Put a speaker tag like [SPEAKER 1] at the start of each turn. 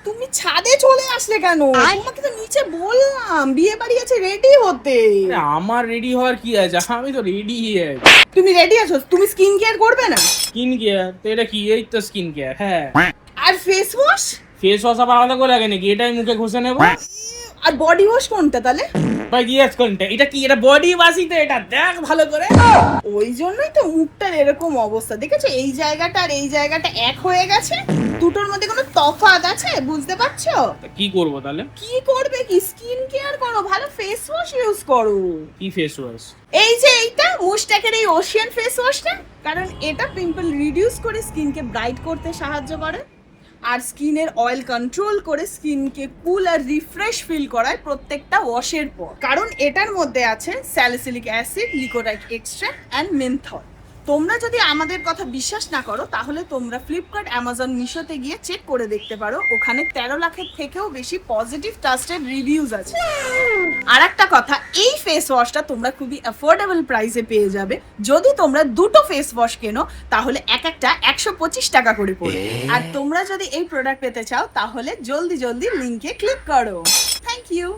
[SPEAKER 1] তুমি ছাদে চলে আসলে কেন? তোমাকে তো নিচে বললাম বিয়ে বাড়ি আছে, রেডি হতে।
[SPEAKER 2] আরে আমার রেডি হওয়ার কি আছে, আমি তো রেডি আছি।
[SPEAKER 1] তুমি রেডি আছো? তুমি স্কিন কেয়ার করবে না?
[SPEAKER 2] স্কিন কেয়ার তো এটা কি? এই তো স্কিন কেয়ার। হ্যাঁ,
[SPEAKER 1] আর ফেস ওয়াশ?
[SPEAKER 2] ফেস ওয়াশ আবার আলাদা করে লাগে নাকি? এটাই মুখে ঘষে নেবো।
[SPEAKER 1] আর বডি ওয়াশ কোনটা তাহলে?
[SPEAKER 2] ভাই জিজ্ঞেস কোনটা? এটা কি? এটা বডি ওয়াশই তো। এটা দেখ ভালো করে।
[SPEAKER 1] ওই জন্যই তো মুখটার এরকম অবস্থা, দেখেছো? এই জায়গাটা আর এই জায়গাটা এক হয়ে গেছে, দুটোর মধ্যে কোনো তফাৎ আছে? বুঝতে পারছো?
[SPEAKER 2] তা কি করবো তাহলে?
[SPEAKER 1] কি করবে কি? স্কিন কেয়ার করো, ভালো ফেস ওয়াশ ইউজ করো।
[SPEAKER 2] কি ফেস ওয়াশ?
[SPEAKER 1] এই যে এইটা মুস্টাকের এই ওশিয়ান ফেস ওয়াশটা, কারণ এটা পিম্পল রিডিউস করে স্কিনকে ব্রাইট করতে সাহায্য করে, আর স্কিনের অয়েল কন্ট্রোল করে স্কিনকে কুল আর রিফ্রেশ ফিল করায় প্রত্যেকটা ওয়াশের পর। কারণ এটার মধ্যে আছে স্যালিসিলিক অ্যাসিড, লিকোডাইট এক্সট্রাক্ট অ্যান্ড মেনথল। তোমরা যদি আমাদের কথা বিশ্বাস না করো তাহলে তোমরা ফ্লিপকার্ট, অ্যামাজন, মিশোতে গিয়ে চেক করে দেখতে পারো, ওখানে 13 লাখের থেকেও বেশি পজিটিভ ট্রাস্টেড রিভিউজ আছে। আর একটা কথা, এই ফেস ওয়াশটা তোমরা খুবই অ্যাফোর্ডেবল প্রাইসে পেয়ে যাবে। যদি তোমরা দুটো ফেস ওয়াশ কেনো তাহলে এক একটা 125 টাকা করে পড়বে। আর তোমরা যদি এই প্রোডাক্ট পেতে চাও তাহলে জলদি জলদি লিংকে ক্লিক করো। Thank you.